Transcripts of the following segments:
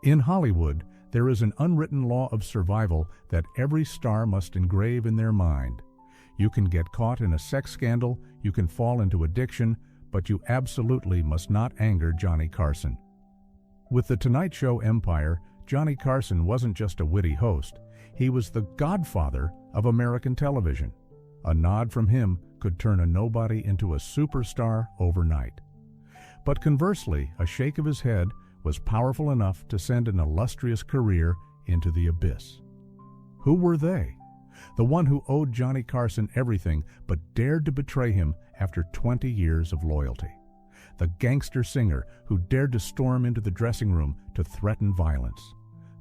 In Hollywood, there is an unwritten law of survival that every star must engrave in their mind. You can get caught in a sex scandal, you can fall into addiction, but you absolutely must not anger Johnny Carson. With The Tonight Show empire, Johnny Carson wasn't just a witty host, he was the godfather of American television. A nod from him could turn a nobody into a superstar overnight. But conversely, a shake of his head was powerful enough to send an illustrious career into the abyss. Who were they? The one who owed Johnny Carson everything but dared to betray him after 20 years of loyalty. The gangster singer who dared to storm into the dressing room to threaten violence.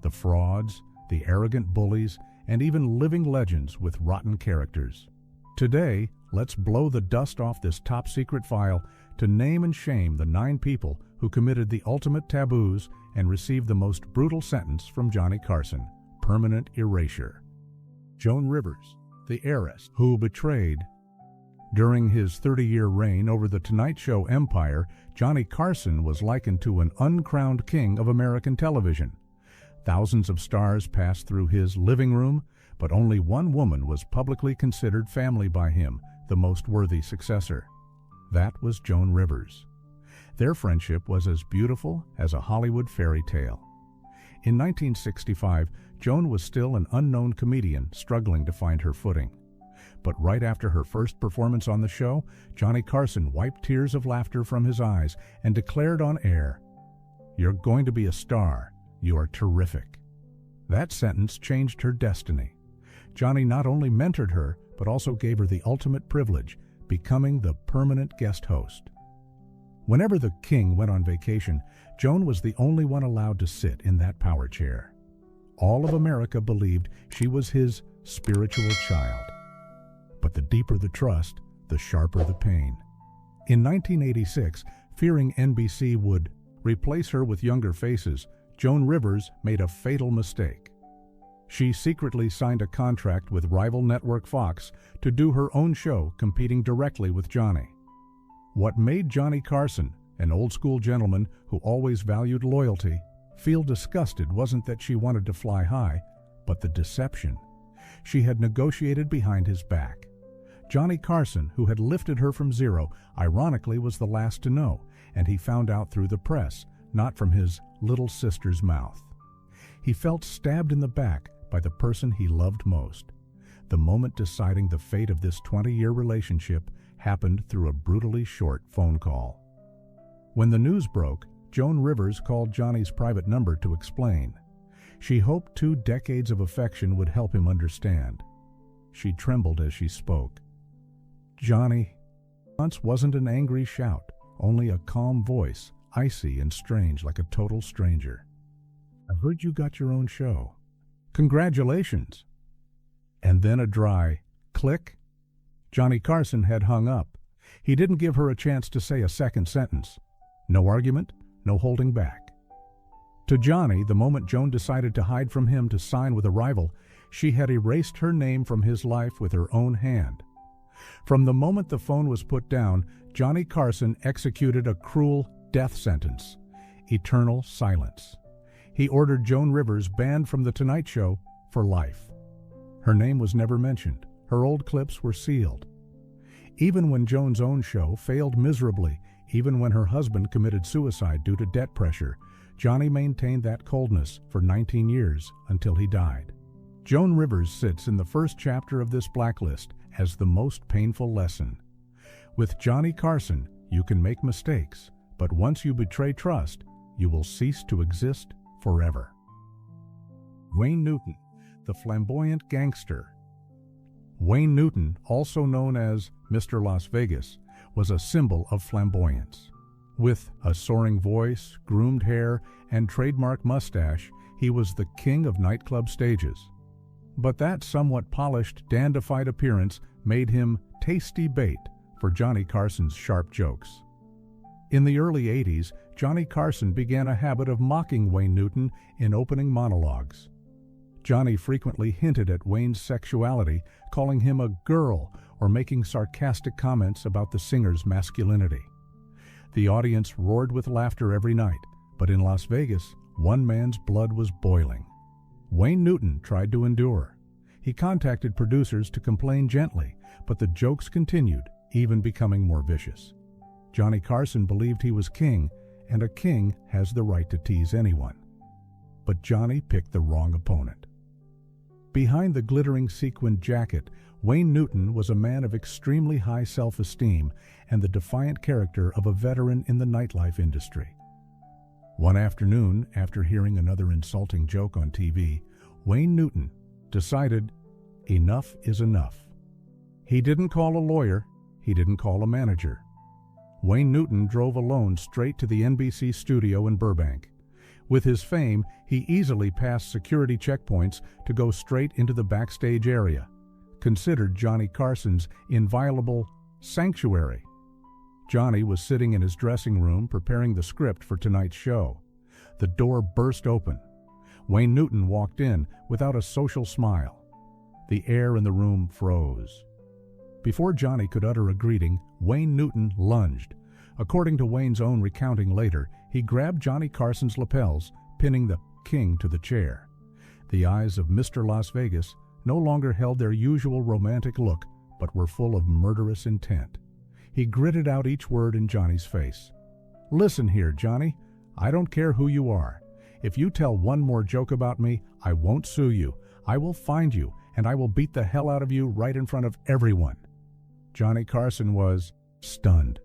The frauds, the arrogant bullies, and even living legends with rotten characters. Today, let's blow the dust off this top-secret file to name and shame the 9 people who committed the ultimate taboos and received the most brutal sentence from Johnny Carson, permanent erasure. Joan Rivers, the heiress who betrayed. During his 30-year reign over the Tonight Show empire, Johnny Carson was likened to an uncrowned king of American television. Thousands of stars passed through his living room, but only one woman was publicly considered family by him, the most worthy successor. That was Joan Rivers. Their friendship was as beautiful as a Hollywood fairy tale. In 1965, Joan was still an unknown comedian struggling to find her footing. But right after her first performance on the show, Johnny Carson wiped tears of laughter from his eyes and declared on air, "You're going to be a star. You are terrific." That sentence changed her destiny. Johnny not only mentored her, but also gave her the ultimate privilege, becoming the permanent guest host. Whenever the king went on vacation, Joan was the only one allowed to sit in that power chair. All of America believed she was his spiritual child. But the deeper the trust, the sharper the pain. In 1986, fearing NBC would replace her with younger faces, Joan Rivers made a fatal mistake. She secretly signed a contract with rival network Fox to do her own show competing directly with Johnny. What made Johnny Carson, an old-school gentleman who always valued loyalty, feel disgusted wasn't that she wanted to fly high, but the deception. She had negotiated behind his back. Johnny Carson, who had lifted her from zero, ironically was the last to know, and he found out through the press, not from his little sister's mouth. He felt stabbed in the back by the person he loved most. The moment deciding the fate of this 20-year relationship happened through a brutally short phone call. When the news broke, Joan Rivers called Johnny's private number to explain. She hoped 2 decades of affection would help him understand. She trembled as she spoke. "Johnny," once wasn't an angry shout, only a calm voice, icy and strange like a total stranger. "I heard you got your own show. Congratulations." And then a dry click. Johnny Carson had hung up. He didn't give her a chance to say a second sentence. No argument, no holding back. To Johnny, the moment Joan decided to hide from him to sign with a rival, she had erased her name from his life with her own hand. From the moment the phone was put down, Johnny Carson executed a cruel death sentence, eternal silence. He ordered Joan Rivers banned from The Tonight Show for life. Her name was never mentioned. Her old clips were sealed. Even when Joan's own show failed miserably, even when her husband committed suicide due to debt pressure, Johnny maintained that coldness for 19 years until he died. Joan Rivers sits in the first chapter of this blacklist as the most painful lesson. With Johnny Carson, you can make mistakes, but once you betray trust, you will cease to exist forever. Wayne Newton, the flamboyant gangster. Wayne Newton, also known as Mr. Las Vegas, was a symbol of flamboyance. With a soaring voice, groomed hair, and trademark mustache, he was the king of nightclub stages. But that somewhat polished, dandified appearance made him tasty bait for Johnny Carson's sharp jokes. In the early 80s, Johnny Carson began a habit of mocking Wayne Newton in opening monologues. Johnny frequently hinted at Wayne's sexuality, calling him a girl or making sarcastic comments about the singer's masculinity. The audience roared with laughter every night, but in Las Vegas, One man's blood was boiling. Wayne Newton tried to endure. He contacted producers to complain gently, but the jokes continued, even becoming more vicious. Johnny Carson believed he was king, and a king has the right to tease anyone. But Johnny picked the wrong opponent. Behind the glittering sequined jacket, Wayne Newton was a man of extremely high self-esteem and the defiant character of a veteran in the nightlife industry. One afternoon, after hearing another insulting joke on TV, Wayne Newton decided enough is enough. He didn't call a lawyer. He didn't call a manager. Wayne Newton drove alone straight to the NBC studio in Burbank. With his fame, he easily passed security checkpoints to go straight into the backstage area, considered Johnny Carson's inviolable sanctuary. Johnny was sitting in his dressing room preparing the script for tonight's show. The door burst open. Wayne Newton walked in without a social smile. The air in the room froze. Before Johnny could utter a greeting, Wayne Newton lunged. According to Wayne's own recounting later, he grabbed Johnny Carson's lapels, pinning the king to the chair. The eyes of Mr. Las Vegas no longer held their usual romantic look, but were full of murderous intent. He gritted out each word in Johnny's face. "Listen here, Johnny. I don't care who you are. If you tell one more joke about me, I won't sue you. I will find you, and I will beat the hell out of you right in front of everyone." Johnny Carson was stunned.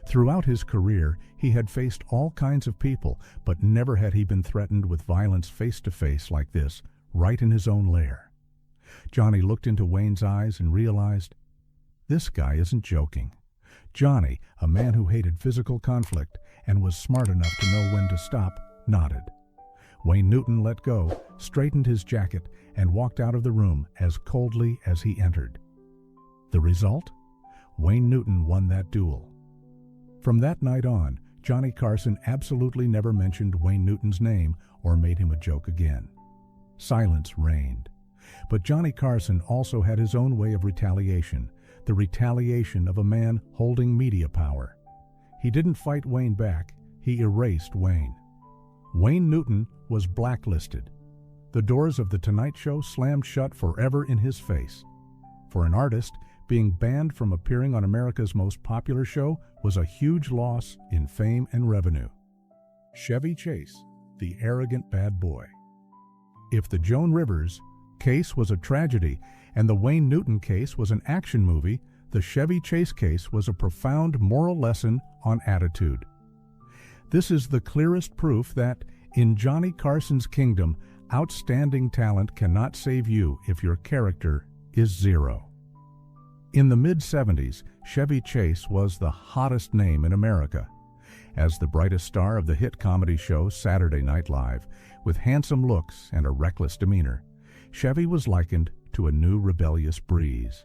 Throughout his career, he had faced all kinds of people, but never had he been threatened with violence face-to-face like this, right in his own lair. Johnny looked into Wayne's eyes and realized, this guy isn't joking. Johnny, a man who hated physical conflict and was smart enough to know when to stop, nodded. Wayne Newton let go, straightened his jacket, and walked out of the room as coldly as he entered. The result? Wayne Newton won that duel. From that night on, Johnny Carson absolutely never mentioned Wayne Newton's name or made him a joke again. Silence reigned. But Johnny Carson also had his own way of retaliation, the retaliation of a man holding media power. He didn't fight Wayne back, he erased Wayne. Wayne Newton was blacklisted. The doors of The Tonight Show slammed shut forever in his face. For an artist, being banned from appearing on America's most popular show was a huge loss in fame and revenue. Chevy Chase, the arrogant bad boy. If the Joan Rivers case was a tragedy and the Wayne Newton case was an action movie, the Chevy Chase case was a profound moral lesson on attitude. This is the clearest proof that, in Johnny Carson's kingdom, outstanding talent cannot save you if your character is zero. In the mid-70s, Chevy Chase was the hottest name in America. As the brightest star of the hit comedy show Saturday Night Live, with handsome looks and a reckless demeanor, Chevy was likened to a new rebellious breeze.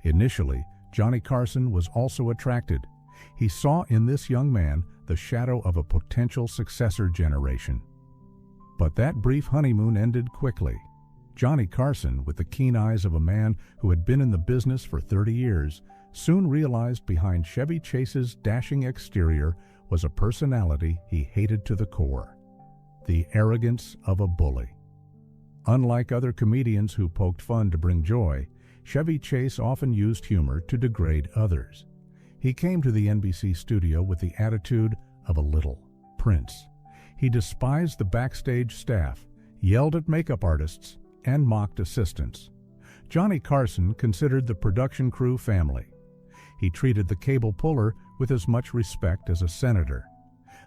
Initially, Johnny Carson was also attracted. He saw in this young man the shadow of a potential successor generation. But that brief honeymoon ended quickly. Johnny Carson, with the keen eyes of a man who had been in the business for 30 years, soon realized behind Chevy Chase's dashing exterior was a personality he hated to the core: the arrogance of a bully. Unlike other comedians who poked fun to bring joy, Chevy Chase often used humor to degrade others. He came to the NBC studio with the attitude of a little prince. He despised the backstage staff, yelled at makeup artists, and mocked assistants. Johnny Carson considered the production crew family. He treated the cable puller with as much respect as a senator.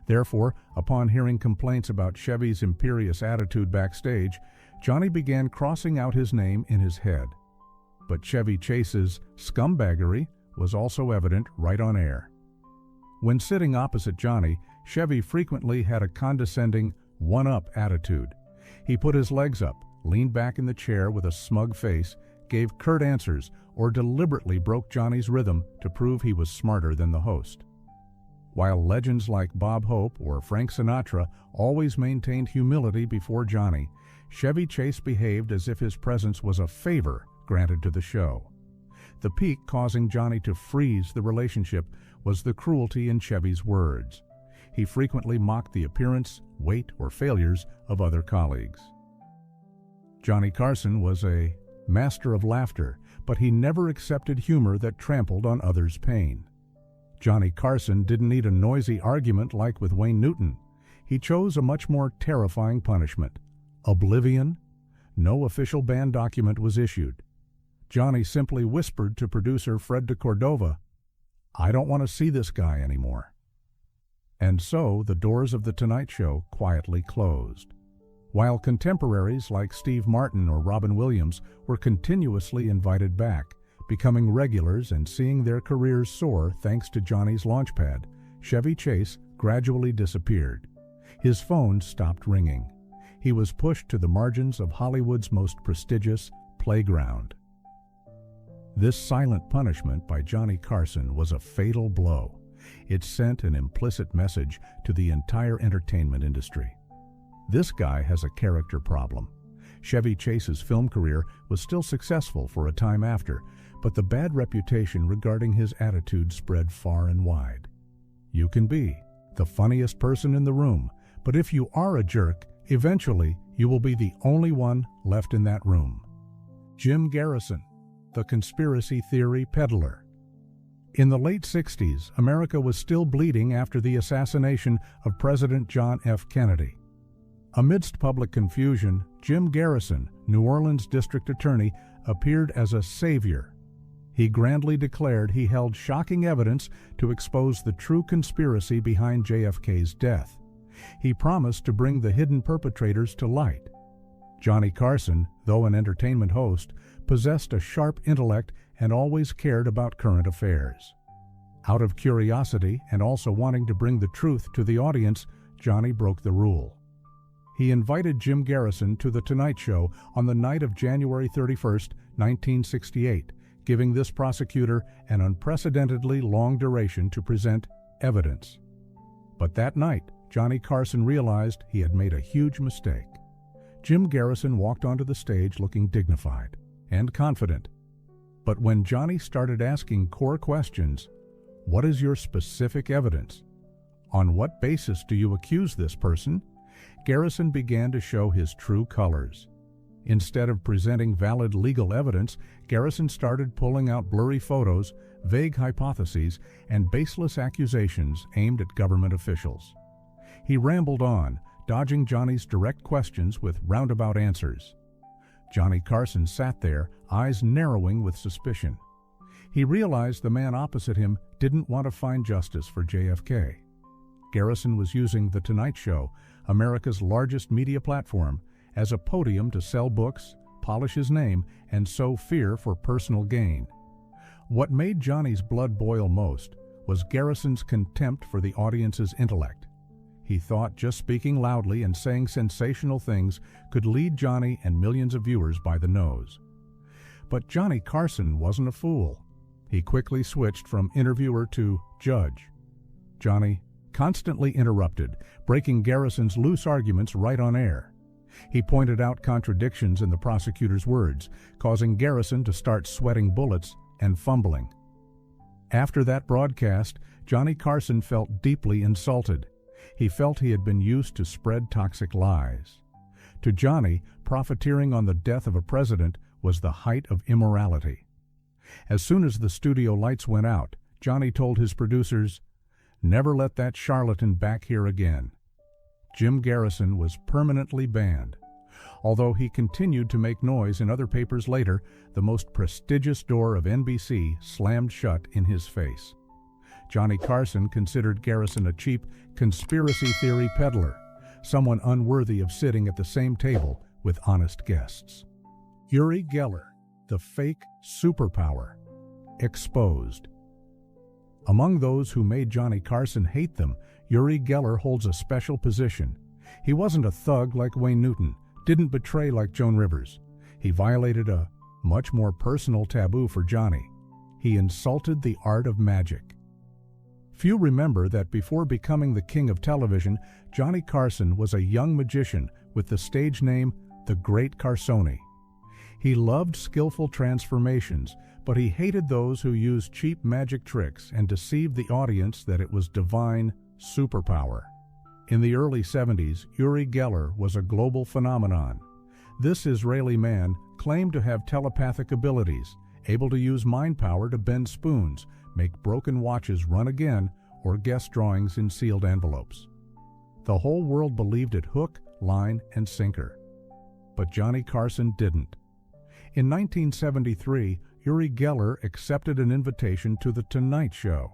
Therefore, upon hearing complaints about Chevy's imperious attitude backstage, Johnny began crossing out his name in his head. But Chevy Chase's scumbaggery was also evident right on air. When sitting opposite Johnny, Chevy frequently had a condescending, one-up attitude. He put his legs up, leaned back in the chair with a smug face, gave curt answers, or deliberately broke Johnny's rhythm to prove he was smarter than the host. While legends like Bob Hope or Frank Sinatra always maintained humility before Johnny, Chevy Chase behaved as if his presence was a favor granted to the show. The peak causing Johnny to freeze the relationship was the cruelty in Chevy's words. He frequently mocked the appearance, weight, or failures of other colleagues. Johnny Carson was a master of laughter, but he never accepted humor that trampled on others' pain. Johnny Carson didn't need a noisy argument like with Wayne Newton. He chose a much more terrifying punishment: oblivion. No official band document was issued. Johnny simply whispered to producer Fred de Cordova, "I don't want to see this guy anymore." And so the doors of The Tonight Show quietly closed. While contemporaries like Steve Martin or Robin Williams were continuously invited back, becoming regulars and seeing their careers soar thanks to Johnny's launchpad, Chevy Chase gradually disappeared. His phone stopped ringing. He was pushed to the margins of Hollywood's most prestigious playground. This silent punishment by Johnny Carson was a fatal blow. It sent an implicit message to the entire entertainment industry. This guy has a character problem. Chevy Chase's film career was still successful for a time after, but the bad reputation regarding his attitude spread far and wide. You can be the funniest person in the room, but if you are a jerk, eventually you will be the only one left in that room. Jim Garrison, the conspiracy theory peddler. In the late 60s, America was still bleeding after the assassination of President John F. Kennedy. Amidst public confusion, Jim Garrison, New Orleans district attorney, appeared as a savior. He grandly declared he held shocking evidence to expose the true conspiracy behind JFK's death. He promised to bring the hidden perpetrators to light. Johnny Carson, though an entertainment host, possessed a sharp intellect and always cared about current affairs. Out of curiosity and also wanting to bring the truth to the audience, Johnny broke the rule. He invited Jim Garrison to The Tonight Show on the night of January 31, 1968, giving this prosecutor an unprecedentedly long duration to present evidence. But that night, Johnny Carson realized he had made a huge mistake. Jim Garrison walked onto the stage looking dignified and confident. But when Johnny started asking core questions, "What is your specific evidence? On what basis do you accuse this person?" Garrison began to show his true colors. Instead of presenting valid legal evidence, Garrison started pulling out blurry photos, vague hypotheses, and baseless accusations aimed at government officials. He rambled on, dodging Johnny's direct questions with roundabout answers. Johnny Carson sat there, eyes narrowing with suspicion. He realized the man opposite him didn't want to find justice for JFK. Garrison was using The Tonight Show, America's largest media platform, as a podium to sell books, polish his name, and sow fear for personal gain. What made Johnny's blood boil most was Garrison's contempt for the audience's intellect. He thought just speaking loudly and saying sensational things could lead Johnny and millions of viewers by the nose. But Johnny Carson wasn't a fool. He quickly switched from interviewer to judge. Johnny constantly interrupted, breaking Garrison's loose arguments right on air. He pointed out contradictions in the prosecutor's words, causing Garrison to start sweating bullets and fumbling. After that broadcast, Johnny Carson felt deeply insulted. He felt he had been used to spread toxic lies. To Johnny, profiteering on the death of a president was the height of immorality. As soon as the studio lights went out, Johnny told his producers, "Never let that charlatan back here again." Jim Garrison was permanently banned. Although he continued to make noise in other papers later, the most prestigious door of NBC slammed shut in his face. Johnny Carson considered Garrison a cheap conspiracy theory peddler, someone unworthy of sitting at the same table with honest guests. Uri Geller, the fake superpower, exposed. Among those who made Johnny Carson hate them, Uri Geller holds a special position. He wasn't a thug like Wayne Newton, didn't betray like Joan Rivers. He violated a much more personal taboo for Johnny. He insulted the art of magic. Few remember that before becoming the king of television, Johnny Carson was a young magician with the stage name The Great Carsoni. He loved skillful transformations, but he hated those who used cheap magic tricks and deceived the audience that it was divine Superpower. In the early 70s, Uri Geller was a global phenomenon. This Israeli man claimed to have telepathic abilities, able to use mind power to bend spoons, make broken watches run again, or guess drawings in sealed envelopes. The whole world believed it hook, line, and sinker. But Johnny Carson didn't. In 1973, Uri Geller accepted an invitation to The Tonight Show.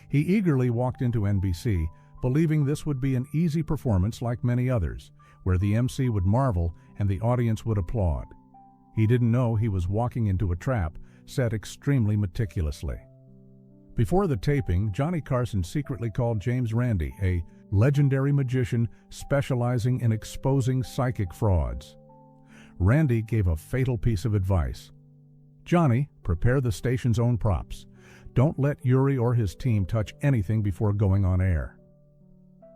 He eagerly walked into NBC, believing this would be an easy performance like many others, where the MC would marvel and the audience would applaud. He didn't know he was walking into a trap set extremely meticulously. Before the taping, Johnny Carson secretly called James Randi, a legendary magician specializing in exposing psychic frauds. Randi gave a fatal piece of advice. "Johnny, prepare the station's own props. Don't let Uri or his team touch anything before going on air."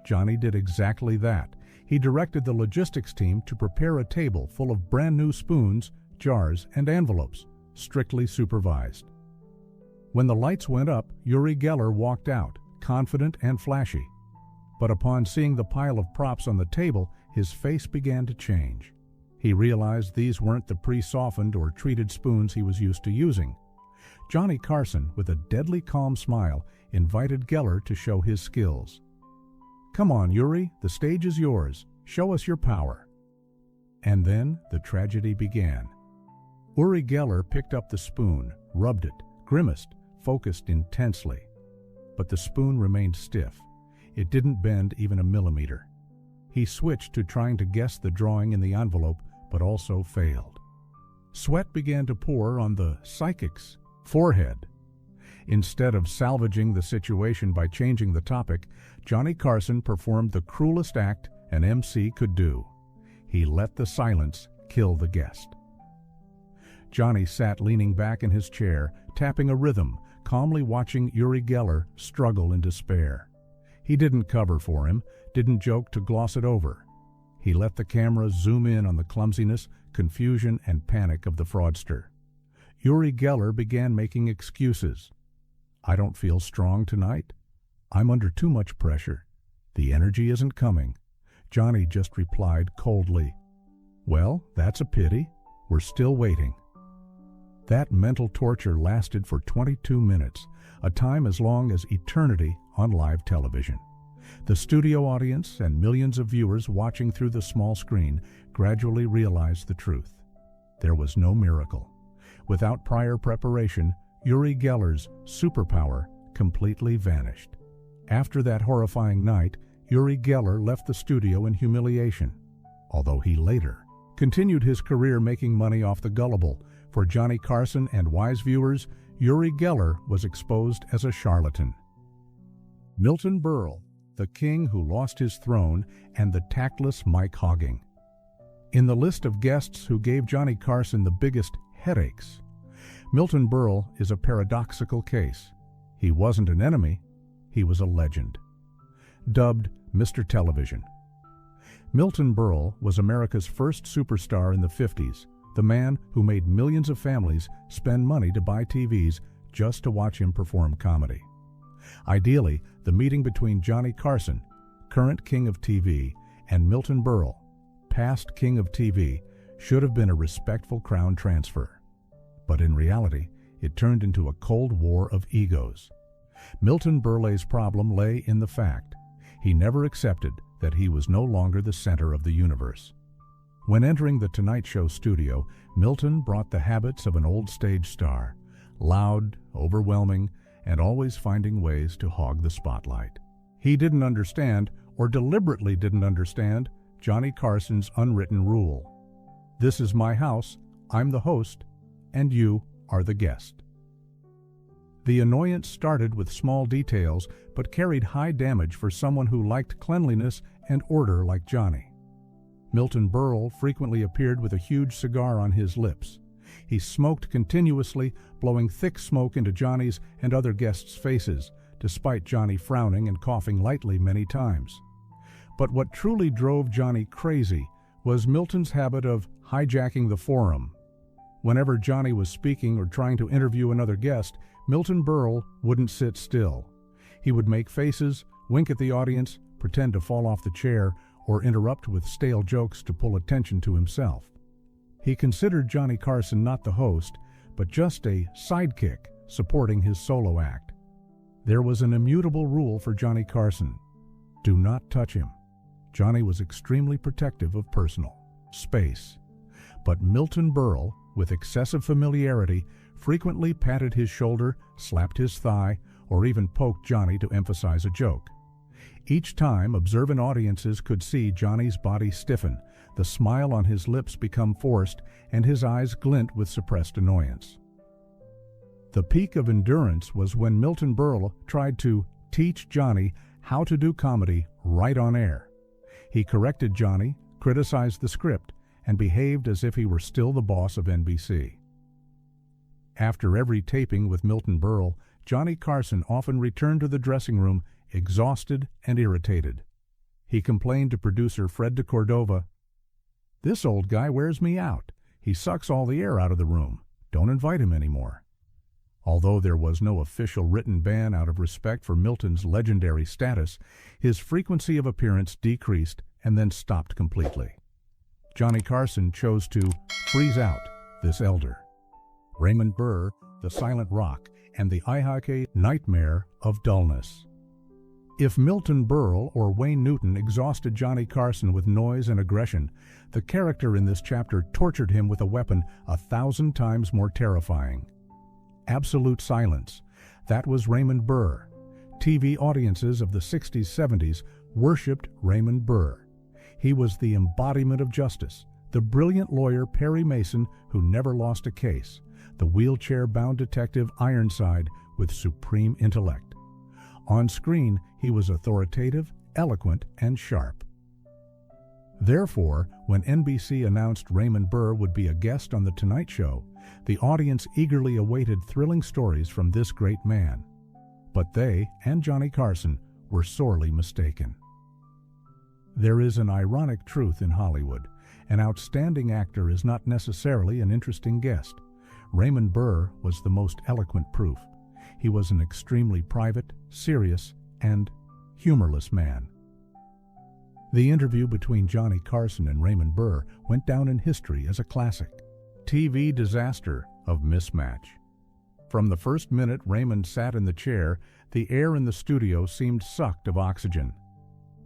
Johnny did exactly that. He directed the logistics team to prepare a table full of brand new spoons, jars, and envelopes, strictly supervised. When the lights went up, Uri Geller walked out, confident and flashy. But upon seeing the pile of props on the table, his face began to change. He realized these weren't the pre-softened or treated spoons he was used to using. Johnny Carson, with a deadly calm smile, invited Geller to show his skills. "Come on, Uri, the stage is yours. Show us your power." And then the tragedy began. Uri Geller picked up the spoon, rubbed it, grimaced, focused intensely. But the spoon remained stiff. It didn't bend even a millimeter. He switched to trying to guess the drawing in the envelope, but also failed. Sweat began to pour on the psychic's forehead. Instead of salvaging the situation by changing the topic, Johnny Carson performed the cruelest act an MC could do. He let the silence kill the guest. Johnny sat leaning back in his chair, tapping a rhythm, calmly watching Uri Geller struggle in despair. He didn't cover for him, didn't joke to gloss it over. He let the camera zoom in on the clumsiness, confusion, and panic of the fraudster. Uri Geller began making excuses. "I don't feel strong tonight. I'm under too much pressure. The energy isn't coming." Johnny just replied coldly, "Well, that's a pity. We're still waiting." That mental torture lasted for 22 minutes, a time as long as eternity on live television. The studio audience and millions of viewers watching through the small screen gradually realized the truth. There was no miracle. Without prior preparation, Uri Geller's superpower completely vanished. After that horrifying night, Uri Geller left the studio in humiliation, although he later continued his career making money off the gullible. For Johnny Carson and wise viewers, Uri Geller was exposed as a charlatan. Milton Berle, the king who lost his throne, and the tactless Mike Hogging. In the list of guests who gave Johnny Carson the biggest headaches, Milton Berle is a paradoxical case. He wasn't an enemy, he was a legend. Dubbed Mr. Television. Milton Berle was America's first superstar in the 50s, the man who made millions of families spend money to buy TVs just to watch him perform comedy. Ideally, the meeting between Johnny Carson, current king of TV, and Milton Berle, past king of TV, should have been a respectful crown transfer. But in reality, it turned into a cold war of egos. Milton Berle's problem lay in the fact he never accepted that he was no longer the center of the universe. When entering the Tonight Show studio, Milton brought the habits of an old stage star, loud, overwhelming, and always finding ways to hog the spotlight. He didn't understand, or deliberately didn't understand, Johnny Carson's unwritten rule. This is my house, I'm the host, and you are the guest. The annoyance started with small details, but carried high damage for someone who liked cleanliness and order like Johnny. Milton Berle frequently appeared with a huge cigar on his lips. He smoked continuously, blowing thick smoke into Johnny's and other guests' faces, despite Johnny frowning and coughing lightly many times. But what truly drove Johnny crazy was Milton's habit of hijacking the forum. Whenever Johnny was speaking or trying to interview another guest, Milton Berle wouldn't sit still. He would make faces, wink at the audience, pretend to fall off the chair, or interrupt with stale jokes to pull attention to himself. He considered Johnny Carson not the host, but just a sidekick supporting his solo act. There was an immutable rule for Johnny Carson: do not touch him. Johnny was extremely protective of personal space. But Milton Berle, with excessive familiarity, frequently patted his shoulder, slapped his thigh, or even poked Johnny to emphasize a joke. Each time, observant audiences could see Johnny's body stiffen, the smile on his lips become forced, and his eyes glint with suppressed annoyance. The peak of endurance was when Milton Berle tried to teach Johnny how to do comedy right on air. He corrected Johnny, criticized the script, and behaved as if he were still the boss of NBC. After every taping with Milton Berle, Johnny Carson often returned to the dressing room exhausted and irritated. He complained to producer Fred de Cordova, "This old guy wears me out. He sucks all the air out of the room. Don't invite him anymore." Although there was no official written ban out of respect for Milton's legendary status, his frequency of appearance decreased and then stopped completely. Johnny Carson chose to freeze out this elder. Raymond Burr, the Silent Rock, and the Ihake nightmare of dullness. If Milton Berle or Wayne Newton exhausted Johnny Carson with noise and aggression, the character in this chapter tortured him with a weapon 1,000 times more terrifying: absolute silence. That was Raymond Burr. TV audiences of the 60s, 70s worshipped Raymond Burr. He was the embodiment of justice, the brilliant lawyer Perry Mason who never lost a case, the wheelchair-bound detective Ironside with supreme intellect. On screen, he was authoritative, eloquent, and sharp. Therefore, when NBC announced Raymond Burr would be a guest on The Tonight Show, the audience eagerly awaited thrilling stories from this great man. But they, and Johnny Carson, were sorely mistaken. There is an ironic truth in Hollywood. An outstanding actor is not necessarily an interesting guest. Raymond Burr was the most eloquent proof. He was an extremely private, serious, and humorless man. The interview between Johnny Carson and Raymond Burr went down in history as a classic TV disaster of mismatch. From the first minute Raymond sat in the chair, the air in the studio seemed sucked of oxygen.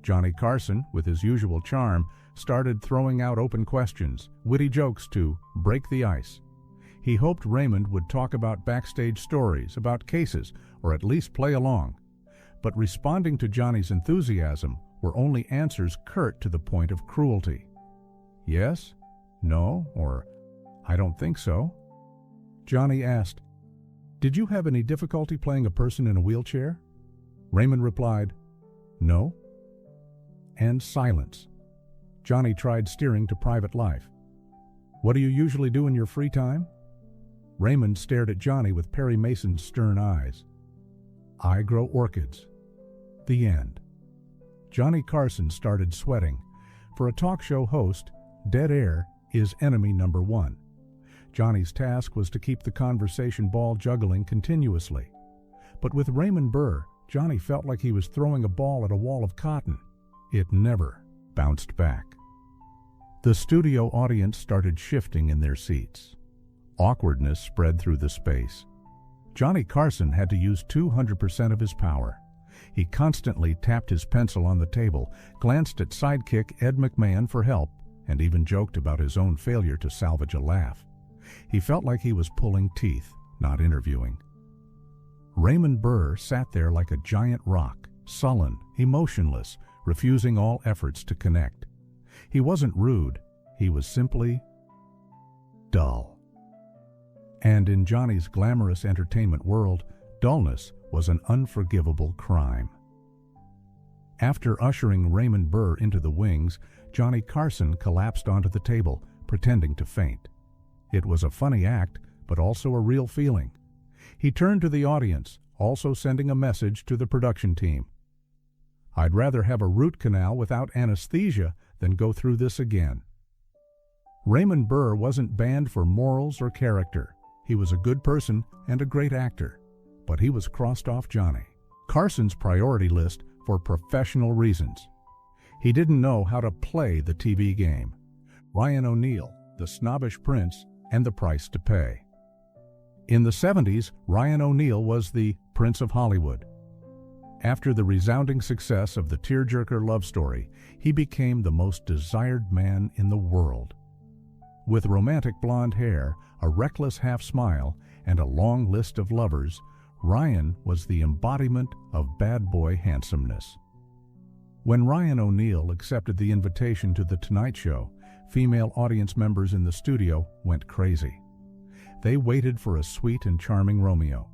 Johnny Carson, with his usual charm, started throwing out open questions, witty jokes to break the ice. He hoped Raymond would talk about backstage stories, about cases, or at least play along. But responding to Johnny's enthusiasm were only answers curt to the point of cruelty. Yes? No? Or I don't think so. Johnny asked, "Did you have any difficulty playing a person in a wheelchair?" Raymond replied, "No." And silence. Johnny tried steering to private life. "What do you usually do in your free time?" Raymond stared at Johnny with Perry Mason's stern eyes. "I grow orchids." The end. Johnny Carson started sweating. For a talk show host, dead air is enemy number one. Johnny's task was to keep the conversation ball juggling continuously. But with Raymond Burr, Johnny felt like he was throwing a ball at a wall of cotton. It never bounced back. The studio audience started shifting in their seats. Awkwardness spread through the space. Johnny Carson had to use 200% of his power. He constantly tapped his pencil on the table, glanced at sidekick Ed McMahon for help, and even joked about his own failure to salvage a laugh. He felt like he was pulling teeth, not interviewing. Raymond Burr sat there like a giant rock, sullen, emotionless, refusing all efforts to connect. He wasn't rude, he was simply dull. And in Johnny's glamorous entertainment world, dullness was an unforgivable crime. After ushering Raymond Burr into the wings, Johnny Carson collapsed onto the table, pretending to faint. It was a funny act, but also a real feeling. He turned to the audience, also sending a message to the production team. "I'd rather have a root canal without anesthesia than go through this again." Raymond Burr wasn't banned for morals or character. He was a good person and a great actor, but he was crossed off Johnny. Carson's priority list for professional reasons. He didn't know how to play the TV game. Ryan O'Neal, the Snobbish Prince, and the Price to Pay. In the 70s, Ryan O'Neal was the Prince of Hollywood. After the resounding success of the tearjerker love story, he became the most desired man in the world. With romantic blonde hair, a reckless half-smile, and a long list of lovers, Ryan was the embodiment of bad boy handsomeness. When Ryan O'Neal accepted the invitation to The Tonight Show, female audience members in the studio went crazy. They waited for a sweet and charming Romeo.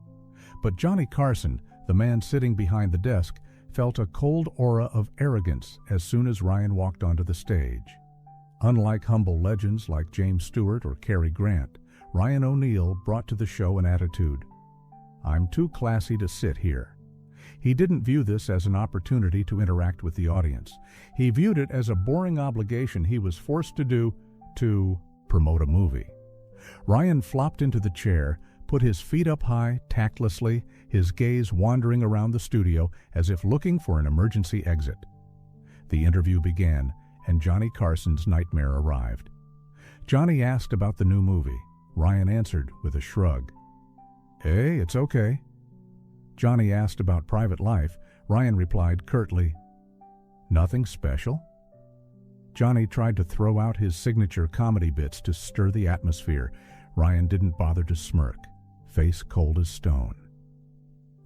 But Johnny Carson, the man sitting behind the desk, felt a cold aura of arrogance as soon as Ryan walked onto the stage. Unlike humble legends like James Stewart or Cary Grant, Ryan O'Neal brought to the show an attitude. "I'm too classy to sit here." He didn't view this as an opportunity to interact with the audience. He viewed it as a boring obligation he was forced to do to promote a movie. Ryan flopped into the chair, put his feet up high, tactlessly, his gaze wandering around the studio as if looking for an emergency exit. The interview began, and Johnny Carson's nightmare arrived. Johnny asked about the new movie. Ryan answered with a shrug. "Hey, it's okay." Johnny asked about private life. Ryan replied curtly, "Nothing special." Johnny tried to throw out his signature comedy bits to stir the atmosphere. Ryan didn't bother to smirk, face cold as stone.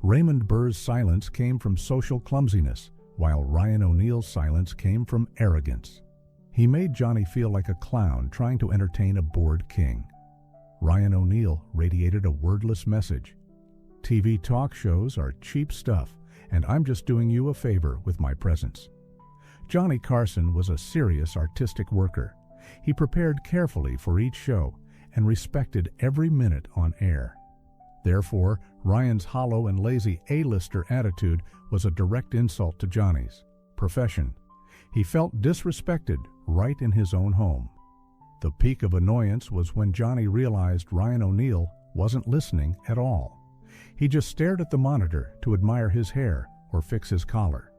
Raymond Burr's silence came from social clumsiness, while Ryan O'Neal's silence came from arrogance. He made Johnny feel like a clown trying to entertain a bored king. Ryan O'Neal radiated a wordless message. "TV talk shows are cheap stuff, and I'm just doing you a favor with my presence." Johnny Carson was a serious artistic worker. He prepared carefully for each show and respected every minute on air. Therefore, Ryan's hollow and lazy A-lister attitude was a direct insult to Johnny's profession. He felt disrespected right in his own home. The peak of annoyance was when Johnny realized Ryan O'Neal wasn't listening at all. He just stared at the monitor to admire his hair or fix his collar.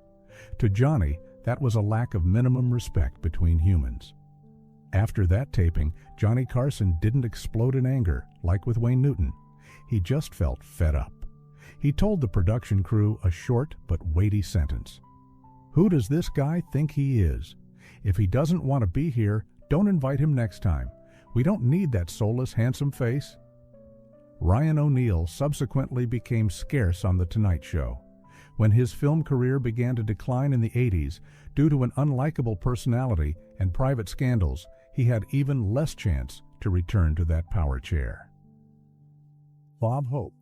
To Johnny, that was a lack of minimum respect between humans. After that taping, Johnny Carson didn't explode in anger like with Wayne Newton. He just felt fed up. He told the production crew a short but weighty sentence. "Who does this guy think he is? If he doesn't want to be here, don't invite him next time. We don't need that soulless, handsome face." Ryan O'Neal subsequently became scarce on The Tonight Show. When his film career began to decline in the 80s due to an unlikable personality and private scandals, he had even less chance to return to that power chair. Bob Hope,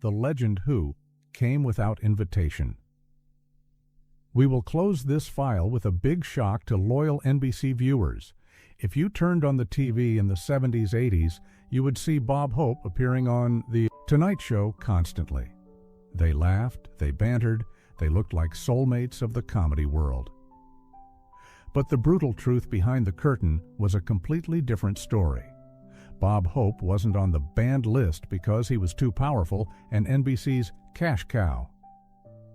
the legend who came without invitation. We will close this file with a big shock to loyal NBC viewers. If you turned on the TV in the 70s, 80s, you would see Bob Hope appearing on The Tonight Show constantly. They laughed, they bantered, they looked like soulmates of the comedy world. But the brutal truth behind the curtain was a completely different story. Bob Hope wasn't on the banned list because he was too powerful and NBC's cash cow.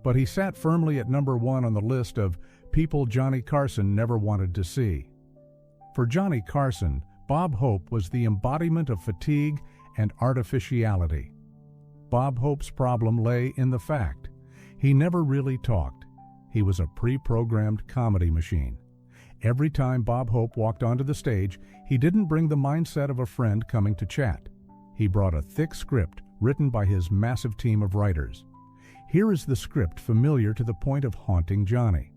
But he sat firmly at number 1 on the list of people Johnny Carson never wanted to see. For Johnny Carson, Bob Hope was the embodiment of fatigue and artificiality. Bob Hope's problem lay in the fact he never really talked. He was a pre-programmed comedy machine. Every time Bob Hope walked onto the stage, he didn't bring the mindset of a friend coming to chat. He brought a thick script written by his massive team of writers. Here is the script familiar to the point of haunting Johnny.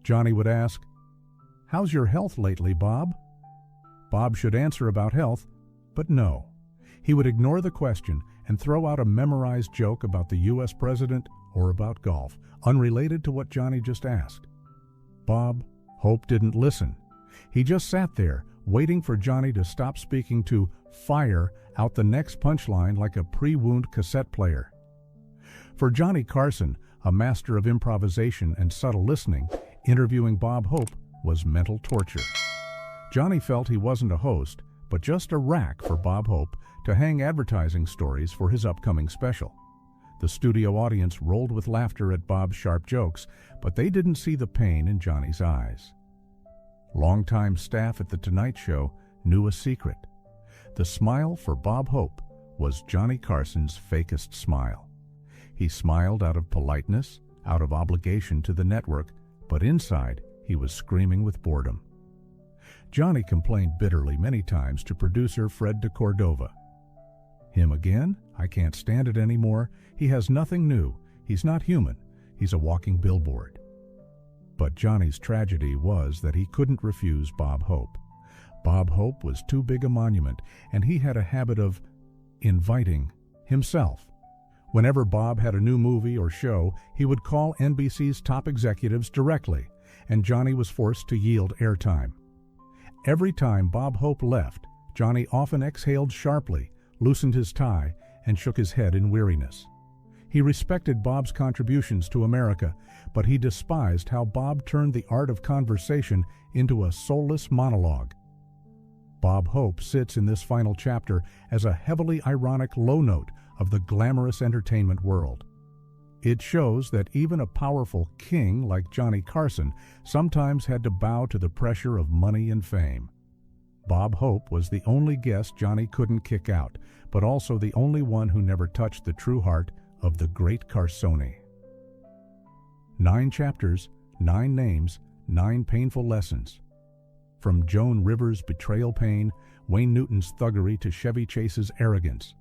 Johnny would ask, "How's your health lately, Bob?" Bob should answer about health, but no. He would ignore the question and throw out a memorized joke about the U.S. president or about golf, unrelated to what Johnny just asked. Bob Hope didn't listen. He just sat there, waiting for Johnny to stop speaking to fire out the next punchline like a pre-wound cassette player. For Johnny Carson, a master of improvisation and subtle listening, interviewing Bob Hope was mental torture. Johnny felt he wasn't a host, but just a rack for Bob Hope to hang advertising stories for his upcoming special. The studio audience rolled with laughter at Bob's sharp jokes, but they didn't see the pain in Johnny's eyes. Longtime staff at The Tonight Show knew a secret. The smile for Bob Hope was Johnny Carson's fakest smile. He smiled out of politeness, out of obligation to the network, but inside he was screaming with boredom. Johnny complained bitterly many times to producer Fred de Cordova. "Him again? I can't stand it anymore. He has nothing new. He's not human. He's a walking billboard." But Johnny's tragedy was that he couldn't refuse Bob Hope. Bob Hope was too big a monument, and he had a habit of inviting himself. Whenever Bob had a new movie or show, he would call NBC's top executives directly, and Johnny was forced to yield airtime. Every time Bob Hope left, Johnny often exhaled sharply, loosened his tie, and shook his head in weariness. He respected Bob's contributions to America, but he despised how Bob turned the art of conversation into a soulless monologue. Bob Hope sits in this final chapter as a heavily ironic low note of the glamorous entertainment world. It shows that even a powerful king like Johnny Carson sometimes had to bow to the pressure of money and fame. Bob Hope was the only guest Johnny couldn't kick out, but also the only one who never touched the true heart of the great Carsoni. 9 chapters, 9 names, 9 painful lessons. From Joan Rivers' betrayal pain, Wayne Newton's thuggery to Chevy Chase's arrogance.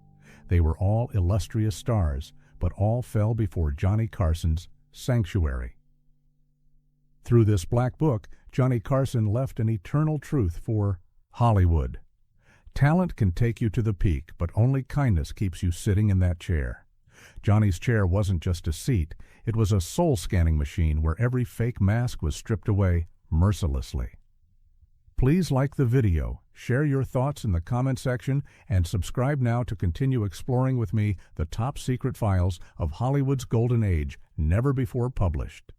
They were all illustrious stars, but all fell before Johnny Carson's sanctuary. Through this black book, Johnny Carson left an eternal truth for Hollywood. Talent can take you to the peak, but only kindness keeps you sitting in that chair. Johnny's chair wasn't just a seat, it was a soul-scanning machine where every fake mask was stripped away mercilessly. Please like the video, share your thoughts in the comment section, and subscribe now to continue exploring with me the top secret files of Hollywood's golden age, never before published.